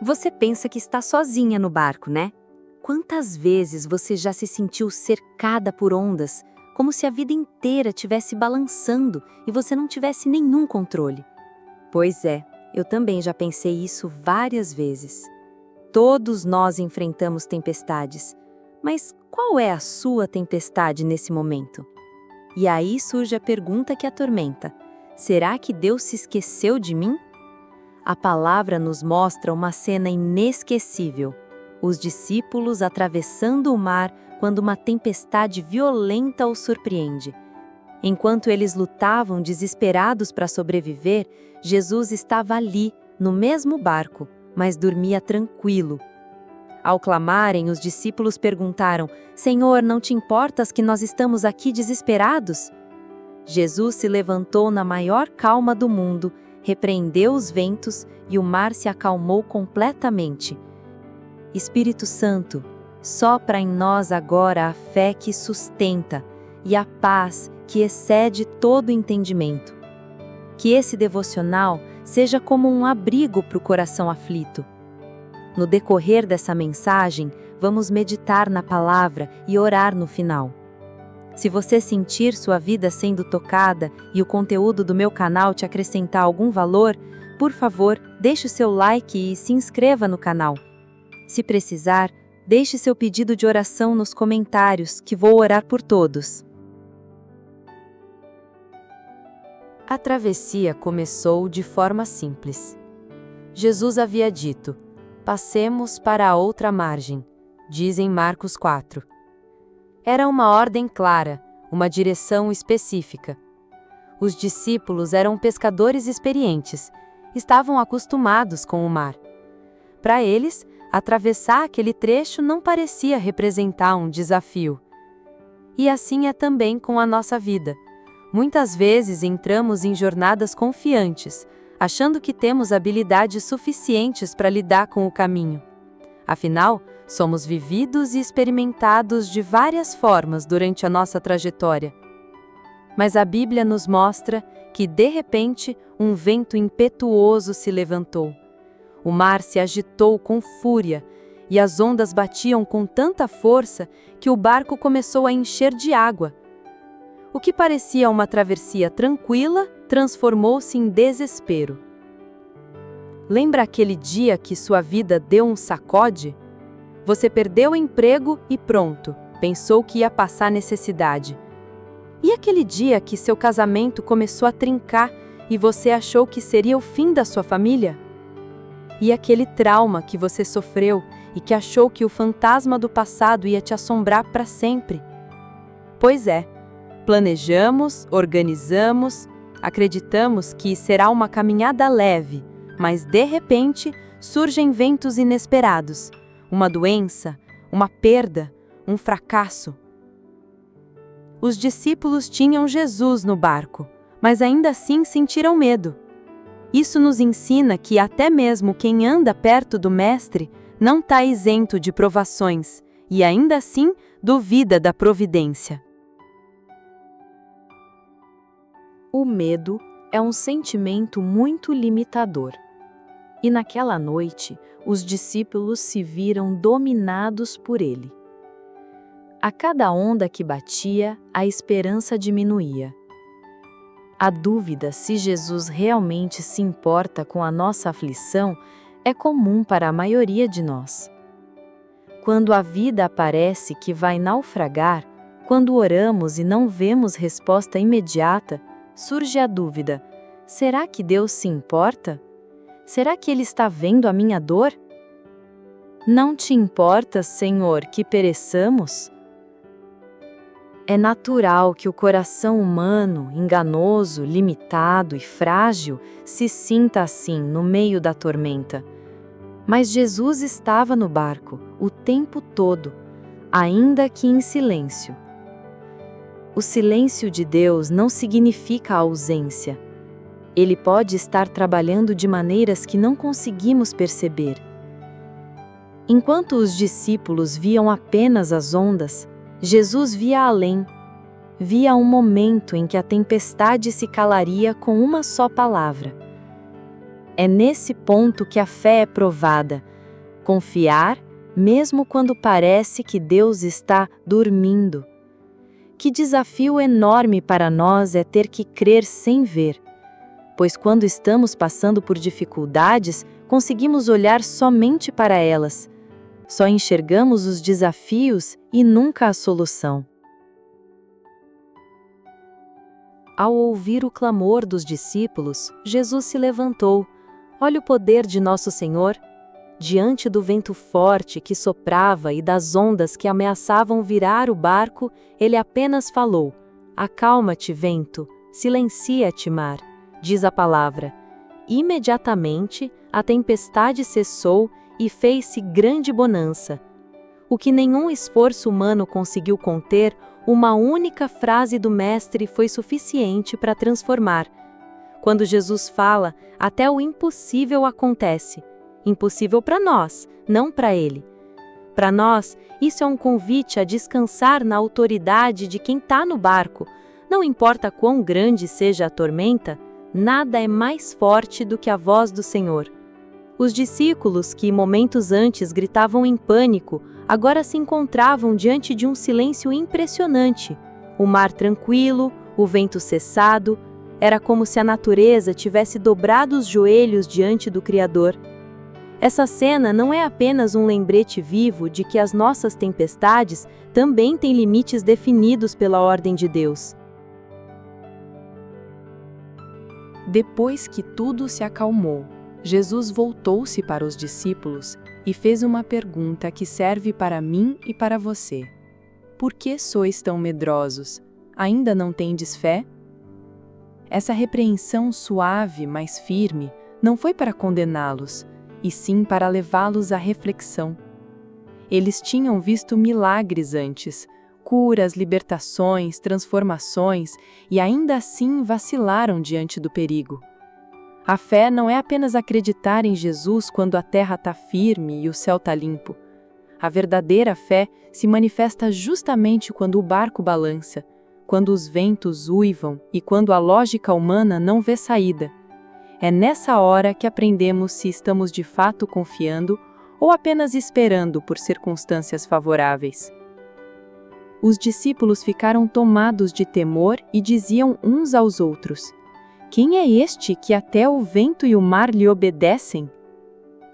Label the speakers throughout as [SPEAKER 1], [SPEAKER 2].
[SPEAKER 1] Você pensa que está sozinha no barco, né? Quantas vezes você já se sentiu cercada por ondas, como se a vida inteira estivesse balançando e você não tivesse nenhum controle? Pois é, eu também já pensei isso várias vezes. Todos nós enfrentamos tempestades, mas qual é a sua tempestade nesse momento? E aí surge a pergunta que atormenta: será que Deus se esqueceu de mim? A palavra nos mostra uma cena inesquecível: os discípulos atravessando o mar quando uma tempestade violenta os surpreende. Enquanto eles lutavam desesperados para sobreviver, Jesus estava ali, no mesmo barco, mas dormia tranquilo. Ao clamarem, os discípulos perguntaram: Senhor, não te importas que nós estamos aqui desesperados? Jesus se levantou na maior calma do mundo, repreendeu os ventos e o mar se acalmou completamente. Espírito Santo, sopra em nós agora a fé que sustenta e a paz que excede todo entendimento. Que esse devocional seja como um abrigo para o coração aflito. No decorrer dessa mensagem, vamos meditar na palavra e orar no final. Se você sentir sua vida sendo tocada e o conteúdo do meu canal te acrescentar algum valor, por favor, deixe o seu like e se inscreva no canal. Se precisar, deixe seu pedido de oração nos comentários, que vou orar por todos. A travessia começou de forma simples. Jesus havia dito: passemos para a outra margem, diz em Marcos 4. Era uma ordem clara, uma direção específica. Os discípulos eram pescadores experientes, estavam acostumados com o mar. Para eles, atravessar aquele trecho não parecia representar um desafio. E assim é também com a nossa vida. Muitas vezes entramos em jornadas confiantes, achando que temos habilidades suficientes para lidar com o caminho. Afinal, somos vividos e experimentados de várias formas durante a nossa trajetória. Mas a Bíblia nos mostra que, de repente, um vento impetuoso se levantou. O mar se agitou com fúria e as ondas batiam com tanta força que o barco começou a encher de água. O que parecia uma travessia tranquila transformou-se em desespero. Lembra aquele dia que sua vida deu um sacode? Você perdeu o emprego e pronto, pensou que ia passar necessidade. E aquele dia que seu casamento começou a trincar e você achou que seria o fim da sua família? E aquele trauma que você sofreu e que achou que o fantasma do passado ia te assombrar para sempre? Pois é, planejamos, organizamos, acreditamos que será uma caminhada leve, mas de repente surgem ventos inesperados, uma doença, uma perda, um fracasso. Os discípulos tinham Jesus no barco, mas ainda assim sentiram medo. Isso nos ensina que até mesmo quem anda perto do Mestre não está isento de provações e ainda assim duvida da providência. O medo é um sentimento muito limitador. E naquela noite, os discípulos se viram dominados por ele. A cada onda que batia, a esperança diminuía. A dúvida se Jesus realmente se importa com a nossa aflição é comum para a maioria de nós. Quando a vida parece que vai naufragar, quando oramos e não vemos resposta imediata, surge a dúvida: será que Deus se importa? Será que Ele está vendo a minha dor? Não te importa, Senhor, que pereçamos? É natural que o coração humano, enganoso, limitado e frágil, se sinta assim no meio da tormenta. Mas Jesus estava no barco o tempo todo, ainda que em silêncio. O silêncio de Deus não significa ausência. Ele pode estar trabalhando de maneiras que não conseguimos perceber. Enquanto os discípulos viam apenas as ondas, Jesus via além. Via um momento em que a tempestade se calaria com uma só palavra. É nesse ponto que a fé é provada. Confiar, mesmo quando parece que Deus está dormindo. Que desafio enorme para nós é ter que crer sem ver. Pois quando estamos passando por dificuldades, conseguimos olhar somente para elas. Só enxergamos os desafios e nunca a solução. Ao ouvir o clamor dos discípulos, Jesus se levantou. Olha o poder de nosso Senhor. Diante do vento forte que soprava e das ondas que ameaçavam virar o barco, ele apenas falou: "Acalma-te, vento, silencia-te, mar", diz a palavra. Imediatamente, a tempestade cessou e fez-se grande bonança. O que nenhum esforço humano conseguiu conter, uma única frase do Mestre foi suficiente para transformar. Quando Jesus fala, até o impossível acontece. Impossível para nós, não para ele. Para nós, isso é um convite a descansar na autoridade de quem está no barco. Não importa quão grande seja a tormenta, nada é mais forte do que a voz do Senhor. Os discípulos, que momentos antes gritavam em pânico, agora se encontravam diante de um silêncio impressionante. O mar tranquilo, o vento cessado, era como se a natureza tivesse dobrado os joelhos diante do Criador. Essa cena não é apenas um lembrete vivo de que as nossas tempestades também têm limites definidos pela ordem de Deus.
[SPEAKER 2] Depois que tudo se acalmou, Jesus voltou-se para os discípulos e fez uma pergunta que serve para mim e para você. Por que sois tão medrosos? Ainda não tendes fé? Essa repreensão suave, mas firme, não foi para condená-los, e sim para levá-los à reflexão. Eles tinham visto milagres antes, curas, libertações, transformações, e ainda assim vacilaram diante do perigo. A fé não é apenas acreditar em Jesus quando a terra está firme e o céu está limpo. A verdadeira fé se manifesta justamente quando o barco balança, quando os ventos uivam e quando a lógica humana não vê saída. É nessa hora que aprendemos se estamos de fato confiando ou apenas esperando por circunstâncias favoráveis. Os discípulos ficaram tomados de temor e diziam uns aos outros: "Quem é este que até o vento e o mar lhe obedecem?"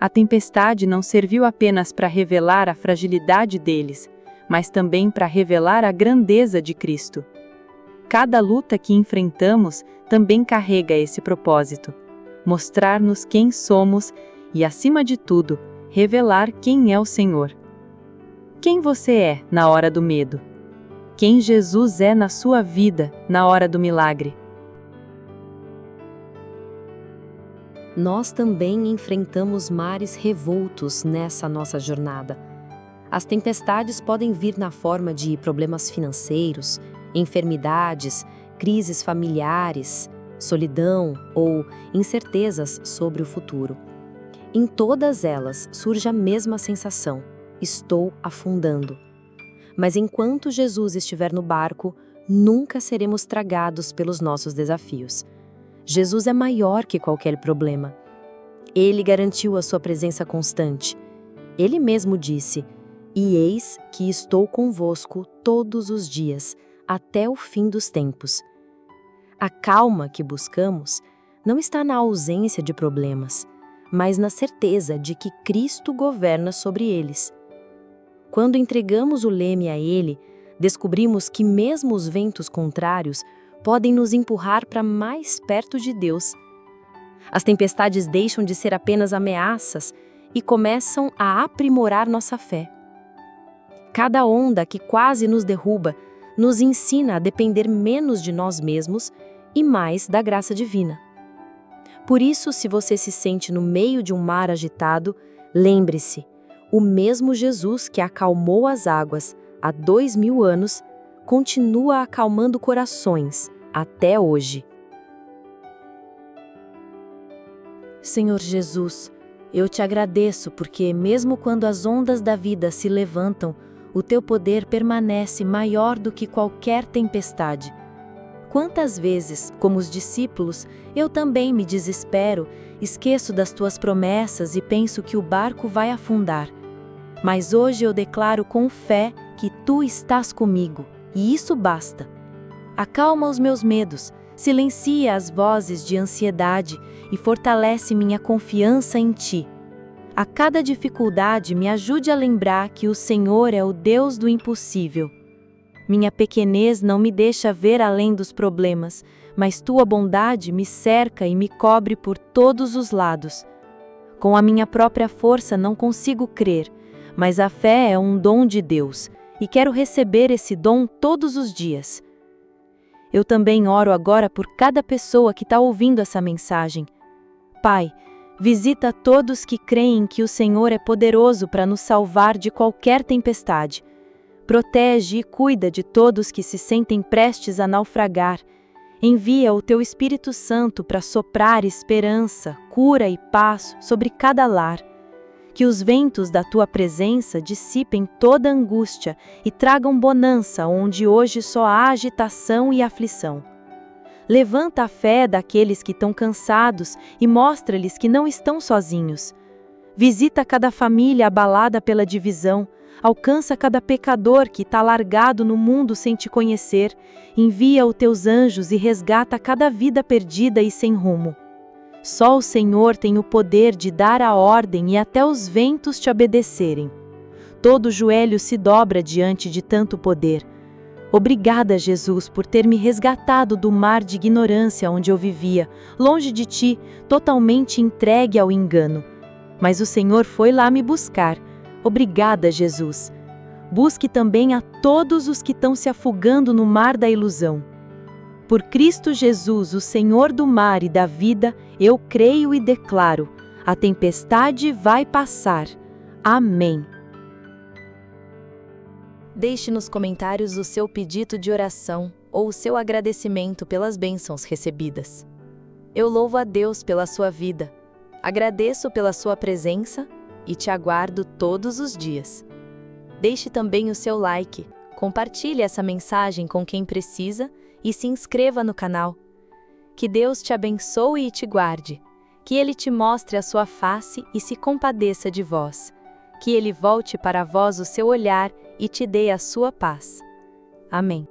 [SPEAKER 2] A tempestade não serviu apenas para revelar a fragilidade deles, mas também para revelar a grandeza de Cristo. Cada luta que enfrentamos também carrega esse propósito: mostrar-nos quem somos e, acima de tudo, revelar quem é o Senhor. Quem você é na hora do medo? Quem Jesus é na sua vida na hora do milagre?
[SPEAKER 1] Nós também enfrentamos mares revoltos nessa nossa jornada. As tempestades podem vir na forma de problemas financeiros, enfermidades, crises familiares, solidão ou incertezas sobre o futuro. Em todas elas surge a mesma sensação: estou afundando. Mas enquanto Jesus estiver no barco, nunca seremos tragados pelos nossos desafios. Jesus é maior que qualquer problema. Ele garantiu a sua presença constante. Ele mesmo disse: "E eis que estou convosco todos os dias, até o fim dos tempos." A calma que buscamos não está na ausência de problemas, mas na certeza de que Cristo governa sobre eles. Quando entregamos o leme a Ele, descobrimos que mesmo os ventos contrários podem nos empurrar para mais perto de Deus. As tempestades deixam de ser apenas ameaças e começam a aprimorar nossa fé. Cada onda que quase nos derruba nos ensina a depender menos de nós mesmos e mais da graça divina. Por isso, se você se sente no meio de um mar agitado, lembre-se: o mesmo Jesus que acalmou as águas há 2000 anos continua acalmando corações até hoje. Senhor Jesus, eu te agradeço porque, mesmo quando as ondas da vida se levantam, o teu poder permanece maior do que qualquer tempestade. quantas vezes, como os discípulos, eu também me desespero, esqueço das tuas promessas e penso que o barco vai afundar. Mas hoje eu declaro com fé que tu estás comigo, e isso basta. Acalma os meus medos, silencia as vozes de ansiedade e fortalece minha confiança em ti. A cada dificuldade me ajude a lembrar que o Senhor é o Deus do impossível. Minha pequenez não me deixa ver além dos problemas, mas tua bondade me cerca e me cobre por todos os lados. Com a minha própria força não consigo crer, mas a fé é um dom de Deus, e quero receber esse dom todos os dias. Eu também oro agora por cada pessoa que está ouvindo essa mensagem. Pai, visita todos que creem que o Senhor é poderoso para nos salvar de qualquer tempestade. Protege e cuida de todos que se sentem prestes a naufragar. Envia o teu Espírito Santo para soprar esperança, cura e paz sobre cada lar. Que os ventos da tua presença dissipem toda angústia e tragam bonança onde hoje só há agitação e aflição. Levanta a fé daqueles que estão cansados e mostra-lhes que não estão sozinhos. Visita cada família abalada pela divisão, alcança cada pecador que está largado no mundo sem te conhecer, envia os teus anjos e resgata cada vida perdida e sem rumo. Só o Senhor tem o poder de dar a ordem e até os ventos te obedecerem. Todo joelho se dobra diante de tanto poder. Obrigada, Jesus, por ter me resgatado do mar de ignorância onde eu vivia, longe de ti, totalmente entregue ao engano. Mas o Senhor foi lá me buscar. Obrigada, Jesus. Busque também a todos os que estão se afogando no mar da ilusão. Por Cristo Jesus, o Senhor do mar e da vida, eu creio e declaro: a tempestade vai passar. Amém. Deixe nos comentários o seu pedido de oração ou o seu agradecimento pelas bênçãos recebidas. Eu louvo a Deus pela sua vida, agradeço pela sua presença e te aguardo todos os dias. Deixe também o seu like, compartilhe essa mensagem com quem precisa e se inscreva no canal. Que Deus te abençoe e te guarde, que Ele te mostre a sua face e se compadeça de vós, que Ele volte para vós o seu olhar e te dê a sua paz. Amém.